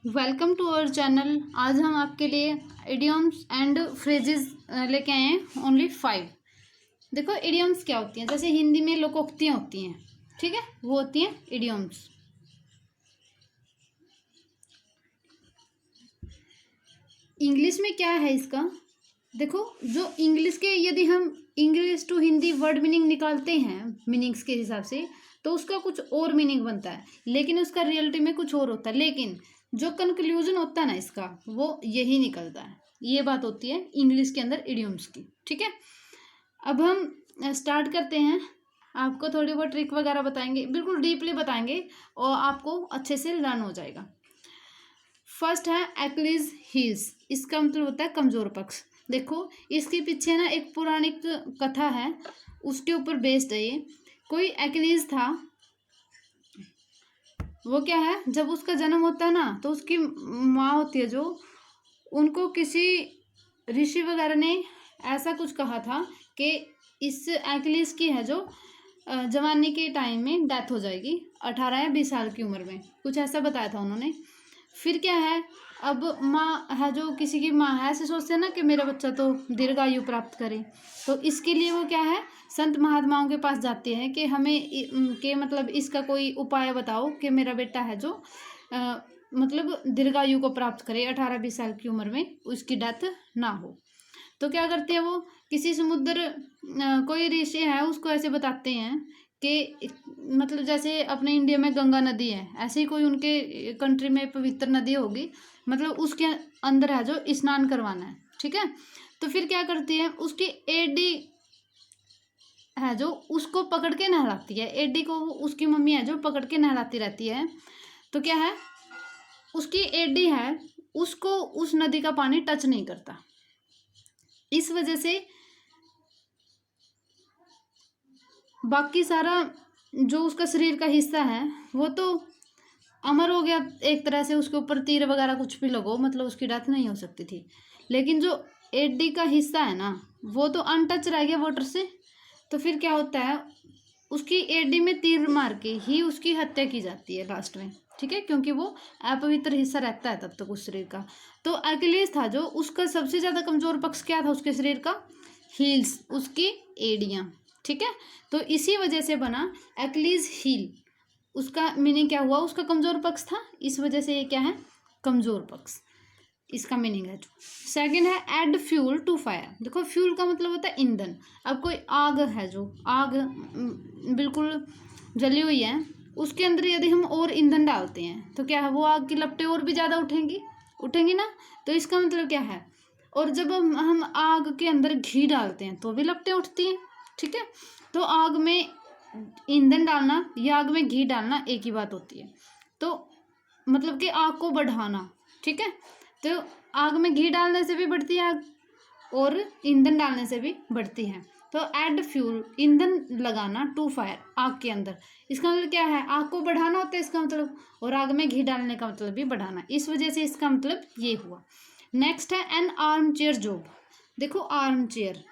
Welcome to our channel. आज हम आपके लिए इडियम्स एंड फ्रेजेस लेके आए हैं, ओनली 5। देखो इडियम्स क्या होती हैं, जैसे हिंदी में लोकोक्तियाँ होती हैं, ठीक है, वो होती हैं इडियम्स। इंग्लिश में क्या है इसका, देखो जो इंग्लिश के, यदि हम English to Hindi word meaning निकालते हैं मीनिंग्स के हिसाब से, तो उसका कुछ और मीनिंग बनता है, लेकिन उसका रियलिटी में कुछ और होता है। लेकिन जो कंक्लूजन होता है ना इसका, वो यही निकलता है। ये बात होती है इंग्लिश के अंदर इडियम्स की, ठीक है। अब हम स्टार्ट करते हैं। आपको थोड़ी बहुत ट्रिक वगैरह बताएंगे, बिल्कुल डीपली बताएंगे और आपको अच्छे से लर्न हो जाएगा। फर्स्ट है एक्लीज हील्स। इसका मतलब होता है कमजोर पक्ष। देखो इसके पीछे ना एक पौराणिक कथा है, उसके ऊपर बेस्ड है ये। कोई एक्लीज था, वो क्या है, जब उसका जन्म होता है ना, तो उसकी माँ होती है जो, उनको किसी ऋषि वगैरह ने ऐसा कुछ कहा था कि इस एक्लीज की है जो जवानी के टाइम में डेथ हो जाएगी, 18 या 20 साल की उम्र में, कुछ ऐसा बताया था उन्होंने। फिर क्या है, अब माँ है जो, किसी की माँ है, ऐसे सोचते हैं ना कि मेरा बच्चा तो दीर्घायु प्राप्त करे, तो इसके लिए वो क्या है, संत महात्माओं के पास जाते हैं कि हमें के मतलब इसका कोई उपाय बताओ कि मेरा बेटा है जो मतलब दीर्घायु को प्राप्त करे, 18-20 साल की उम्र में उसकी डेथ ना हो। तो क्या करते हैं वो, किसी समुद्र कोई ऋषि है उसको ऐसे बताते हैं कि मतलब जैसे अपने इंडिया में गंगा नदी है, ऐसे ही कोई उनके कंट्री में पवित्र नदी होगी, मतलब उसके अंदर है जो स्नान करवाना है, ठीक है। तो फिर क्या करती है, उसकी एडी है जो उसको पकड़ के नहलाती है, एडी को उसकी मम्मी है जो पकड़ के नहलाती रहती है। तो क्या है, उसकी एडी है उसको उस नदी का पानी टच नहीं करता। इस वजह से बाकी सारा जो उसका शरीर का हिस्सा है वो तो अमर हो गया एक तरह से, उसके ऊपर तीर वगैरह कुछ भी लगो, मतलब उसकी डेथ नहीं हो सकती थी। लेकिन जो एडी का हिस्सा है ना, वो तो अनटच रह गया वाटर से। तो फिर क्या होता है, उसकी एडी में तीर मार के ही उसकी हत्या की जाती है लास्ट में, ठीक है, क्योंकि वो अपवित्र हिस्सा रहता है तब तक उस शरीर का। तो अकिलेस था जो, उसका सबसे ज़्यादा कमज़ोर पक्ष क्या था उसके शरीर का, हील्स, उसकी एडियाँ, ठीक है। तो इसी वजह से बना एक्लीज हील, उसका मीनिंग क्या हुआ, उसका कमज़ोर पक्ष था, इस वजह से ये क्या है, कमज़ोर पक्ष, इसका मीनिंग है। सेकंड है ऐड फ्यूल टू फायर। देखो फ्यूल का मतलब होता है ईंधन। अब कोई आग है जो, आग बिल्कुल जली हुई है, उसके अंदर यदि हम और ईंधन डालते हैं तो क्या है, वो आग की लपटें और भी ज़्यादा उठेंगी ना। तो इसका मतलब क्या है, और जब हम आग के अंदर घी डालते हैं तो भी लपटें उठती हैं, ठीक है। तो आग में ईंधन डालना या आग में घी डालना एक ही बात होती है। तो मतलब कि आग को बढ़ाना, ठीक है। तो आग में घी डालने से भी बढ़ती है आग, और ईंधन डालने से भी बढ़ती है। तो ऐड फ्यूल, ईंधन लगाना, टू फायर, आग के अंदर, इसका मतलब क्या है, आग को बढ़ाना होता है इसका मतलब, और आग में घी डालने का मतलब भी बढ़ाना, इस वजह से इसका मतलब ये हुआ। नेक्स्ट है एन आर्म चेयर जॉब। देखो आर्म चेयर,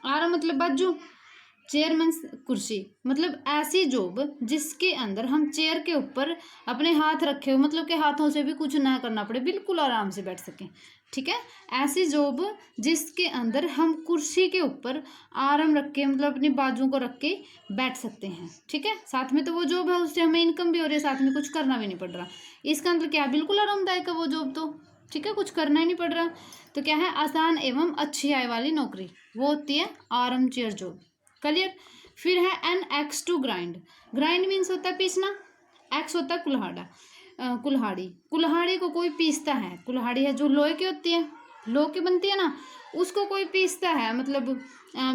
आर्म मतलब बाजू, चेयर मीन्स कुर्सी, मतलब ऐसी जॉब जिसके अंदर हम चेयर के ऊपर अपने हाथ रखे हो, मतलब कि हाथों से भी कुछ ना करना पड़े, बिल्कुल आराम से बैठ सकें, ठीक है। ऐसी जॉब जिसके अंदर हम कुर्सी के ऊपर आराम रख के, मतलब अपनी बाजुओं को रख के बैठ सकते हैं, ठीक है। साथ में तो वो जॉब है, उससे हमें इनकम भी हो रही है, साथ में कुछ करना भी नहीं पड़ रहा। इसका मतलब क्या है, बिल्कुल आरामदायक है वो जॉब तो, ठीक है, कुछ करना ही नहीं पड़ रहा। तो क्या है, आसान एवं अच्छी आय वाली नौकरी, वो होती है आर्म चेयर जॉब, क्लियर। फिर है an axe to grind. Grind means होता है पीसना, एक्स होता है कुल्हाड़ा, कुल्हाड़ी, कुल्हाड़ी को कोई पीसता है, कुल्हाड़ी है जो लोहे की होती है, लोहे की बनती है ना, उसको कोई पीसता है, मतलब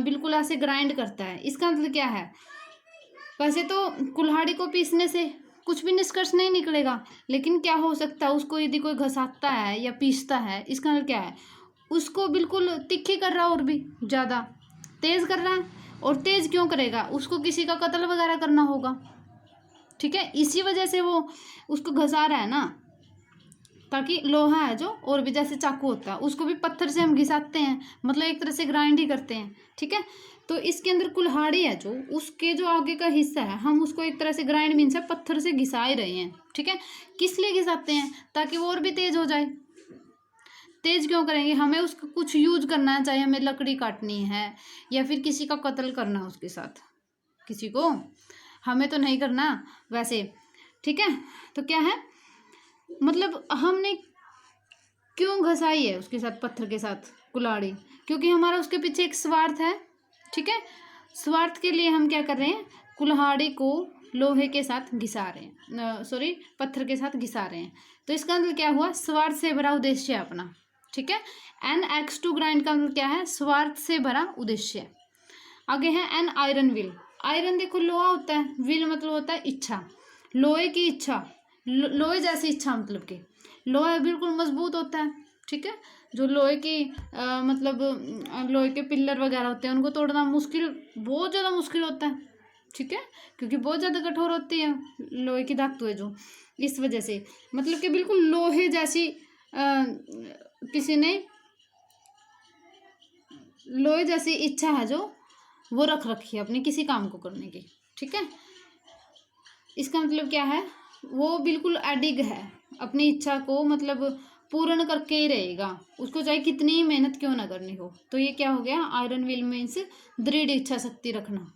बिल्कुल ऐसे ग्राइंड करता है। इसका मतलब क्या है, वैसे तो कुल्हाड़ी को पीसने से कुछ भी निष्कर्ष नहीं निकलेगा, लेकिन क्या हो सकता है, उसको यदि कोई घसाता है या पीसता है, इसका मतलब क्या है, उसको बिल्कुल तिखी कर रहा है और भी ज़्यादा तेज़ कर रहा है। और तेज क्यों करेगा, उसको किसी का कत्ल वगैरह करना होगा, ठीक है, इसी वजह से वो उसको घसा रहा है ना, ताकि लोहा है जो, और भी जैसे चाकू होता है उसको भी पत्थर से हम घिसाते हैं, मतलब एक तरह से ग्राइंड ही करते हैं, ठीक है। तो इसके अंदर कुल्हाड़ी है जो, उसके जो आगे का हिस्सा है हम उसको एक तरह से ग्राइंड मीन्स है पत्थर से घिसा ही रहे हैं, ठीक है। किस लिए घिसाते हैं? ताकि वो और भी तेज हो जाए। तेज क्यों करेंगे? हमें उसका कुछ यूज करना है, चाहे हमें लकड़ी काटनी है या फिर किसी का कत्ल करना है उसके साथ, किसी को, हमें तो नहीं करना वैसे, ठीक है। तो क्या है, मतलब हमने क्यों घसाई है उसके साथ, पत्थर के साथ कुल्हाड़ी? क्योंकि हमारा उसके पीछे एक स्वार्थ है, ठीक है। स्वार्थ के लिए हम क्या कर रहे हैं, कुल्हाड़ी को लोहे के साथ घिसा रहे हैं, सॉरी पत्थर के साथ घिसा रहे हैं। तो इसका मतलब क्या हुआ, स्वार्थ से भरा उद्देश्य है अपना, ठीक है। एन एक्स टू ग्राइंड का मतलब क्या है, स्वार्थ से भरा उद्देश्य। आगे है एन आयरन व्हील। आयरन देखो लोहा होता है, व्हील मतलब होता है इच्छा, लोहे की इच्छा, लोहे जैसी इच्छा, मतलब कि लोहा बिल्कुल मजबूत होता है, ठीक है। जो लोहे की मतलब लोहे के पिल्लर वगैरह होते हैं उनको तोड़ना मुश्किल, बहुत ज़्यादा मुश्किल होता है, ठीक है, क्योंकि बहुत ज़्यादा कठोर होती है लोहे की धातु जो, इस वजह से मतलब कि बिल्कुल लोहे जैसी किसी ने लोहे जैसी इच्छा है जो वो रख रखी है अपने किसी काम को करने की, ठीक है। इसका मतलब क्या है, वो बिल्कुल अडिग है अपनी इच्छा को, मतलब पूर्ण करके ही रहेगा, उसको चाहे कितनी ही मेहनत क्यों ना करनी हो। तो ये क्या हो गया, आयरन व्हील मीन्स दृढ़ इच्छा शक्ति रखना,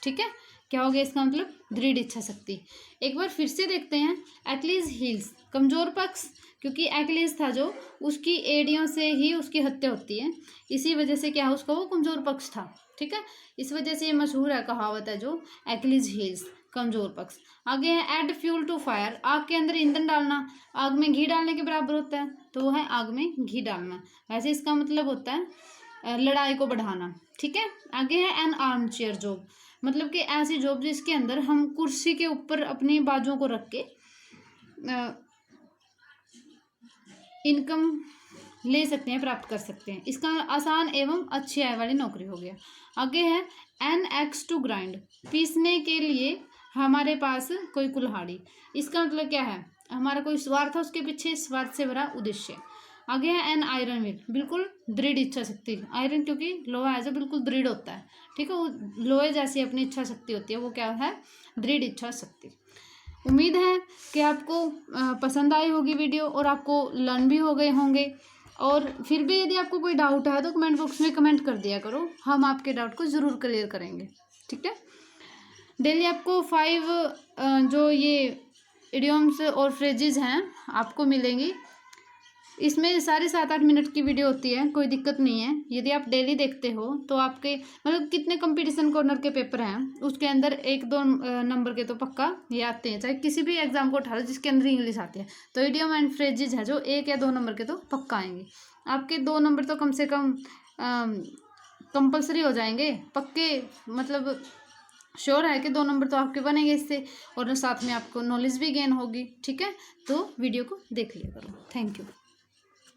ठीक है। क्या हो गया इसका मतलब, दृढ़ इच्छा शक्ति। एक बार फिर से देखते हैं, एक्लीज हील्स कमजोर पक्ष, क्योंकि एक्लीज था जो, उसकी एड़ियों से ही उसकी हत्या होती है, इसी वजह से क्या है उसका वो कमजोर पक्ष था, ठीक है। इस वजह से ये मशहूर है कहावत है जो, एक्लीज हील्स कमजोर पक्ष। आगे है ऐड फ्यूल टू फायर, आग के अंदर ईंधन डालना आग में घी डालने के बराबर होता है, तो वो है आग में घी डालना। वैसे इसका मतलब होता है लड़ाई को बढ़ाना, ठीक है। आगे है एन आर्म चेयर जॉब, मतलब कि ऐसी जॉब जिसके अंदर हम कुर्सी के ऊपर अपनी बाजुओं को रख के इनकम ले सकते हैं, प्राप्त कर सकते हैं। इसका आसान एवं अच्छी आय वाली नौकरी हो गया। आगे है एन एक्स टू ग्राइंड, पीसने के लिए हमारे पास कोई कुल्हाड़ी। इसका मतलब क्या है, हमारा कोई स्वार्थ है उसके पीछे, स्वार्थ से भरा उद्देश्य। आगे है एन आयरन व्हील, बिल्कुल दृढ़ इच्छा शक्ति। आयरन क्योंकि लोहा है जो बिल्कुल दृढ़ होता है, ठीक है, वो लोहे जैसी अपनी इच्छा शक्ति होती है, वो क्या है, दृढ़ इच्छा शक्ति। उम्मीद है कि आपको पसंद आई होगी वीडियो और आपको लर्न भी हो गए होंगे। और फिर भी यदि आपको कोई डाउट है तो कमेंट बॉक्स में कमेंट कर दिया करो, हम आपके डाउट को ज़रूर क्लियर करेंगे, ठीक है। डेली आपको 5 जो ये इडियम्स और फ्रेजेस हैं आपको मिलेंगी, इसमें सारे 7-8 मिनट की वीडियो होती है, कोई दिक्कत नहीं है। यदि आप डेली देखते हो तो आपके मतलब कितने कंपटीशन कॉर्नर के पेपर हैं उसके अंदर 1-2 नंबर के तो पक्का ये आते हैं, चाहे किसी भी एग्जाम को उठा लो जिसके अंदर इंग्लिश आती है, तो इडियम एंड फ्रेजेज है जो 1 या 2 नंबर के तो पक्का आएंगे। आपके 2 नंबर तो कम से कम कंपल्सरी हो जाएंगे पक्के, मतलब श्योर है कि 2 नंबर तो आपके बनेंगे इससे, और साथ में आपको नॉलेज भी गेन होगी, ठीक है। तो वीडियो को देख लिया करो। Thank you.